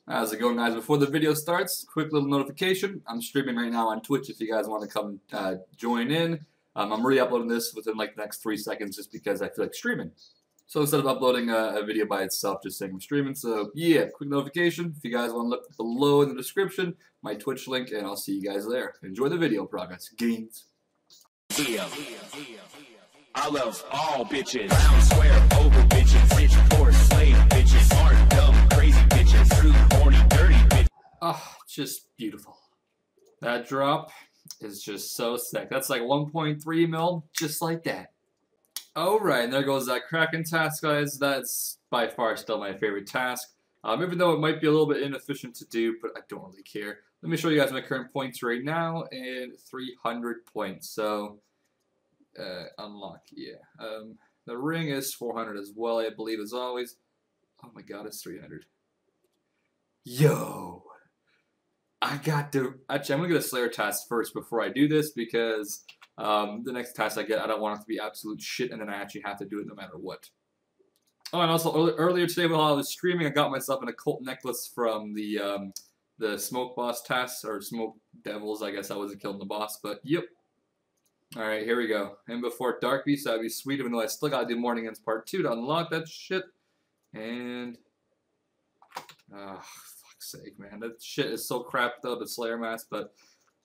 How's it going, guys? Before the video starts, quick little notification. I'm streaming right now on Twitch if you guys want to come join in. I'm re-uploading this within like the next 3 seconds just because I feel like streaming. So instead of uploading a video by itself, just saying I'm streaming. So yeah, quick notification. If you guys want to look below in the description, my Twitch link, and I'll see you guys there. Enjoy the video progress. Gains. Yeah. I love all bitches. Round, square, over bitches. Bitch, poor, slave bitches. Smart, dumb, crazy bitches. True, horny, dirty bitches. Ah, just beautiful. That drop is just so sick. That's like 1.3 mil, just like that. Alright, and there goes that Kraken task, guys. That's by far still my favorite task. Even though it might be a little bit inefficient to do, but I don't really care. Let me show you guys my current points right now, and 300 points. So, unlock, yeah. The ring is 400 as well, I believe, as always. Oh my god, it's 300. Yo! I got to... Actually, I'm going to get a Slayer task first before I do this, because the next task I get, I don't want it to be absolute shit, and then I actually have to do it no matter what. Oh, and also, earlier today while I was streaming, I got myself an occult necklace from the Smoke Boss task, or Smoke Devils, I guess I wasn't killing the boss, but yep. Alright, here we go. And before Dark Beast, that'd be sweet, even though I still gotta do Morning Ends Part 2 to unlock that shit. And... fuck's sake, man. That shit is so crapped up, the Slayer mask, but...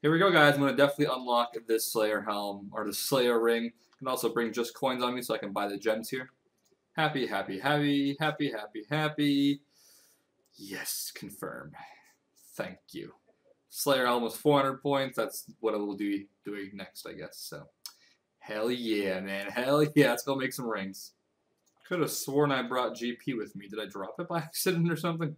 Here we go, guys. I'm gonna definitely unlock this Slayer helm, or the Slayer ring. I can also bring just coins on me so I can buy the gems here. Happy, happy, happy, happy, happy, happy. Yes, confirm. Thank you. Slayer helm was 400 points. That's what I will do doing next, I guess. So, hell yeah, man. Hell yeah. Let's go make some rings. Could have sworn I brought GP with me. Did I drop it by accident or something?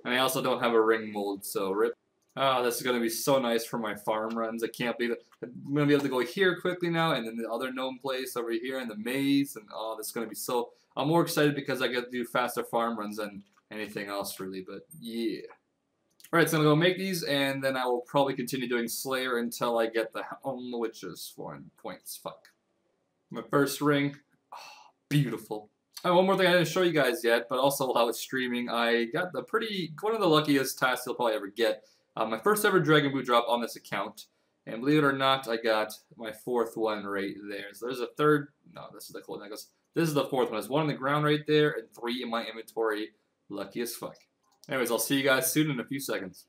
And I also don't have a ring mold, so rip. Oh, this is going to be so nice for my farm runs. I can't believe it. I'm going to be able to go here quickly now, and then the other gnome place over here, and the maze, and oh, this is going to be so... I'm more excited because I get to do faster farm runs than anything else, really, but yeah. Alright, so I'm going to go make these, and then I will probably continue doing Slayer until I get the Helm, which is 400 points. Fuck. My first ring. Oh, beautiful. Oh, one more thing I didn't show you guys yet, but also while I was streaming, I got one of the luckiest tasks you'll probably ever get. My first ever Dragon Boot drop on this account, and believe it or not, I got my 4th one right there. So there's a third, no, this is the cool necklace. This is the 4th one. There's 1 on the ground right there, and 3 in my inventory. Lucky as fuck. Anyways, I'll see you guys soon in a few seconds.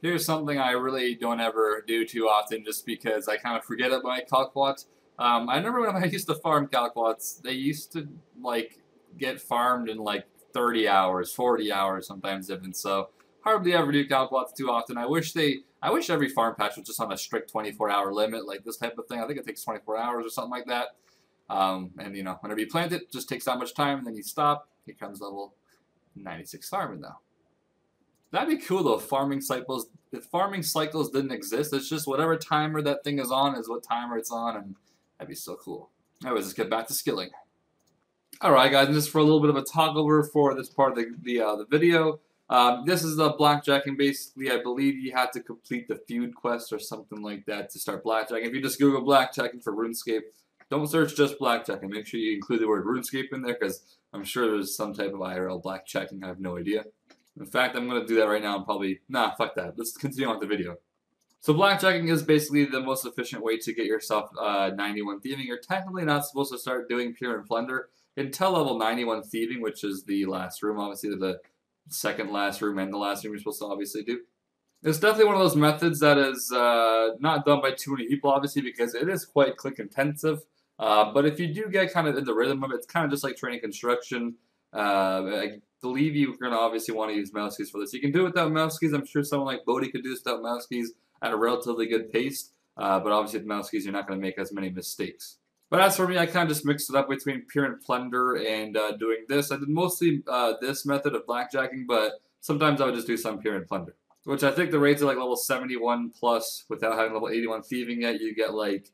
Here's something I really don't ever do too often, just because I kind of forget about my Calquats. I remember when I used to farm Calquats, they used to, like, get farmed in, like, 30 hours, 40 hours sometimes even, so... Hardly ever do Calquats too often. I wish every farm patch was just on a strict 24-hour limit, like this type of thing. I think it takes 24 hours or something like that. And you know, whenever you plant it, just takes that much time, and then you stop. Here comes level 96 farming now. That'd be cool though. If farming cycles didn't exist, it's just whatever timer that thing is on is what timer it's on, and that'd be so cool. Anyways, let's get back to skilling. All right, guys, and just for a little bit of a talk over for this part of the video. This is the blackjacking. Basically, I believe you had to complete the feud quest or something like that to start blackjacking. If you just Google blackjacking for RuneScape, don't search just blackjacking. Make sure you include the word RuneScape in there, because I'm sure there's some type of IRL blackjacking. I have no idea. In fact, I'm going to do that right now and probably... Nah, fuck that. Let's continue on with the video. So blackjacking is basically the most efficient way to get yourself 91 thieving. You're technically not supposed to start doing pure and plunder until level 91 thieving, which is the last room, obviously, the second last room and the last room you're supposed to obviously do. It's definitely one of those methods that is not done by too many people, obviously, because it is quite click intensive. But if you do get kind of in the rhythm of it, it's kind of just like training construction. I believe you're going to obviously want to use mouse keys for this. You can do it without mouse keys. I'm sure someone like Bodhi could do this without mouse keys at a relatively good pace. But obviously with mouse keys, you're not going to make as many mistakes. But as for me, I kind of just mixed it up between pure and plunder and doing this. I did mostly this method of blackjacking, but sometimes I would just do some pure and plunder. Which I think the rates are like level 71 plus without having level 81 thieving yet. You get like,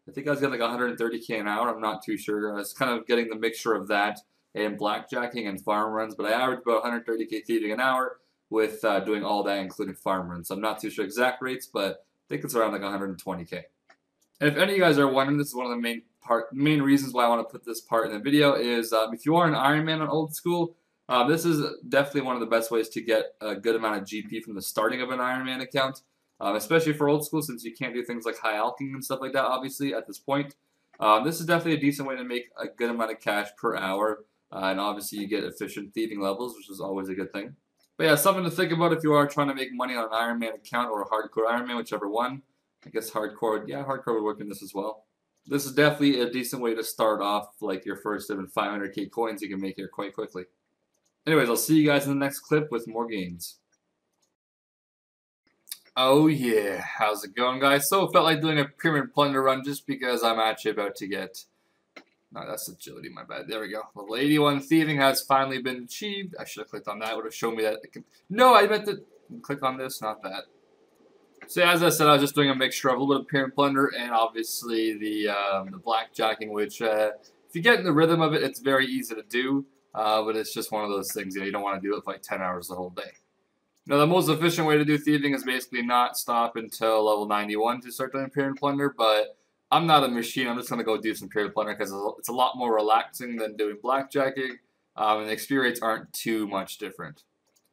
I think I was getting like 130k an hour. I'm not too sure. I was kind of getting the mixture of that and blackjacking and farm runs. But I averaged about 130k thieving an hour with doing all that, including farm runs. So I'm not too sure exact rates, but I think it's around like 120k. And if any of you guys are wondering, this is one of the main reasons why I want to put this part in the video is if you are an Iron Man on old school, This is definitely one of the best ways to get a good amount of GP from the starting of an Iron Man account, especially for old school, since you can't do things like high alking and stuff like that, obviously, at this point. This is definitely a decent way to make a good amount of cash per hour, and obviously you get efficient thieving levels, which is always a good thing. But yeah, something to think about if you are trying to make money on an Iron Man account or a hardcore Iron Man, whichever one. I guess hardcore, yeah, hardcore would work in this as well. This is definitely a decent way to start off, like your first even 500k coins you can make here quite quickly. Anyways, I'll see you guys in the next clip with more games. Oh yeah, how's it going, guys? So felt like doing a pyramid plunder run just because I'm actually about to get... No, that's agility, my bad. There we go. Level 81 thieving has finally been achieved. I should have clicked on that. It would have shown me that it can... No, I meant to click on this, not that. So as I said, I was just doing a mixture of a little bit of pyramid plunder and obviously the blackjacking, which if you get in the rhythm of it, it's very easy to do. But it's just one of those things, you don't want to do it for like 10 hours the whole day. Now, the most efficient way to do thieving is basically not stop until level 91 to start doing pyramid plunder, but I'm not a machine. I'm just going to go do some pyramid plunder because it's a lot more relaxing than doing blackjacking, and the experience aren't too much different.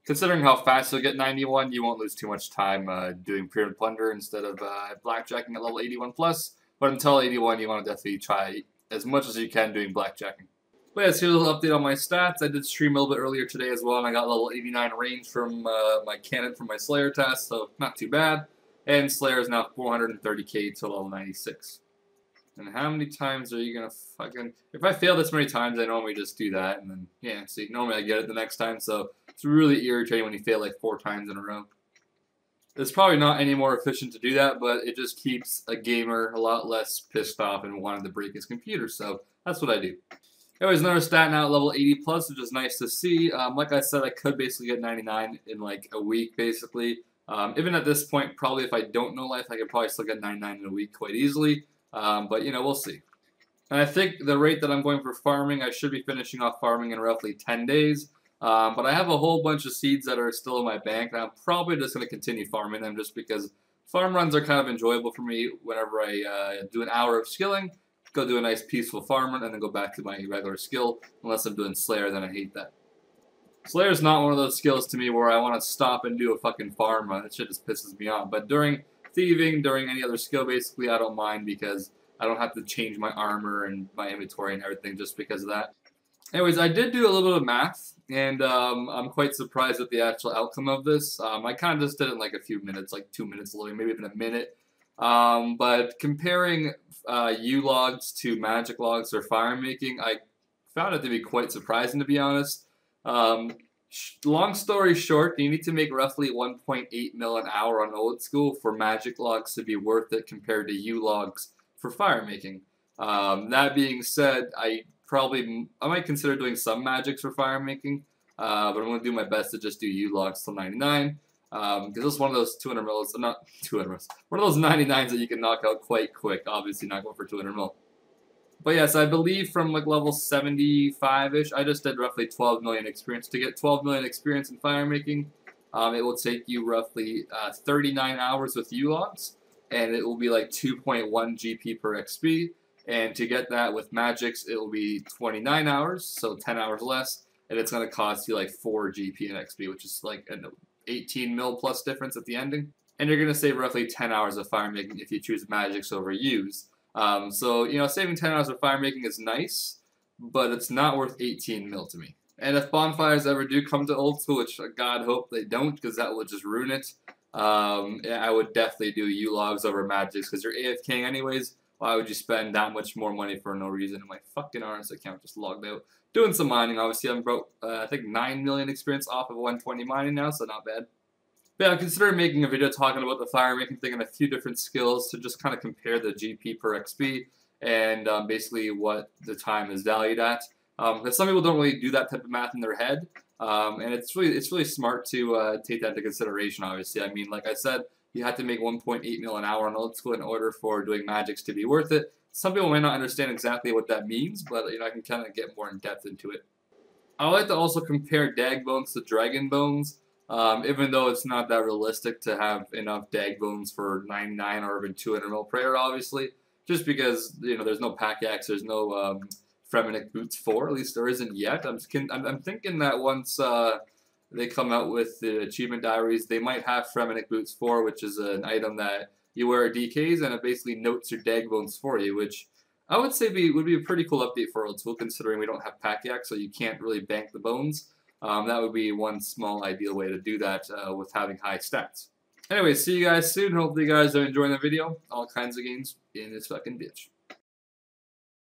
Considering how fast you'll get 91, you won't lose too much time doing pyramid plunder instead of blackjacking at level 81 plus, but until 81, you want to definitely try as much as you can doing blackjacking. But yeah, so here's a little update on my stats. I did stream a little bit earlier today as well, and I got level 89 range from my cannon from my Slayer task, so not too bad. And Slayer is now 430k to level 96. And how many times are you gonna fucking... If I fail this many times, I normally just do that, and then, yeah, see, normally I get it the next time, so it's really irritating when you fail like 4 times in a row. It's probably not any more efficient to do that, but it just keeps a gamer a lot less pissed off and wanting to break his computer, so that's what I do. Anyways, another stat now at level 80 plus, which is nice to see. Like I said, I could basically get 99 in like a week, basically. Even at this point, probably if I don't know life, I could probably still get 99 in a week quite easily. But, you know, we'll see. And I think the rate that I'm going for farming, I should be finishing off farming in roughly 10 days. But I have a whole bunch of seeds that are still in my bank, and I'm probably just going to continue farming them just because farm runs are kind of enjoyable for me whenever I do an hour of skilling. Go do a nice peaceful farm run and then go back to my regular skill. Unless I'm doing Slayer, then I hate that. Slayer's not one of those skills to me where I want to stop and do a fucking farm run. That shit just pisses me off. But during thieving, during any other skill, basically, I don't mind because I don't have to change my armor and my inventory and everything just because of that. Anyways, I did do a little bit of math, and I'm quite surprised at the actual outcome of this. I kind of just did it in like a few minutes, like 2 minutes, maybe even a minute. But comparing U-logs to magic logs or fire making, I found it to be quite surprising, to be honest. Long story short, you need to make roughly 1.8 mil an hour on old school for magic logs to be worth it compared to U-logs for fire making. That being said, I might consider doing some magics for fire making, but I'm going to do my best to just do U-logs till 99. Because this is one of those 200 mils, not 200 mils, one of those 99s that you can knock out quite quick, obviously not going for 200 mil. But yes, I believe from like level 75-ish, I just did roughly 12 million experience. To get 12 million experience in fire making, it will take you roughly 39 hours with U-logs, and it will be like 2.1 GP per XP. And to get that with magics, it will be 29 hours, so 10 hours less, and it's going to cost you like 4 GP and XP, which is like an 18 mil plus difference at the ending. And you're going to save roughly 10 hours of fire making if you choose magics over U's. So, you know, saving 10 hours of fire making is nice, but it's not worth 18 mil to me. And if bonfires ever do come to old school, which God hope they don't, because that would just ruin it, I would definitely do U-logs over magics, because you're AFKing anyways. Why would you spend that much more money for no reason? And my fucking RS account just logged out. Doing some mining, obviously. I'm broke, I think 9 million experience off of 120 mining now, so not bad. But yeah, I considered making a video talking about the fire making thing and a few different skills to just kind of compare the GP per XP and basically what the time is valued at. Because some people don't really do that type of math in their head, and it's really smart to take that into consideration. Obviously, I mean, like I said, you have to make 1.8 mil an hour on old school in order for doing magics to be worth it. Some people may not understand exactly what that means, but you know, I can kind of get more in depth into it. I like to also compare dag bones to dragon bones. Even though it's not that realistic to have enough dag bones for 99 or even 200 mil prayer, obviously, just because, you know, there's no packaxe, there's no Fremenic Boots 4. At least there isn't yet. I'm thinking that once they come out with the Achievement Diaries, they might have Fremenic Boots 4, which is an item that you wear at DKs, and it basically notes your dag bones for you, which I would say would be a pretty cool update for Old School, considering we don't have pack yak, so you can't really bank the bones. That would be one small ideal way to do that with having high stats. Anyway, see you guys soon. Hopefully you guys are enjoying the video. All kinds of games in this fucking bitch.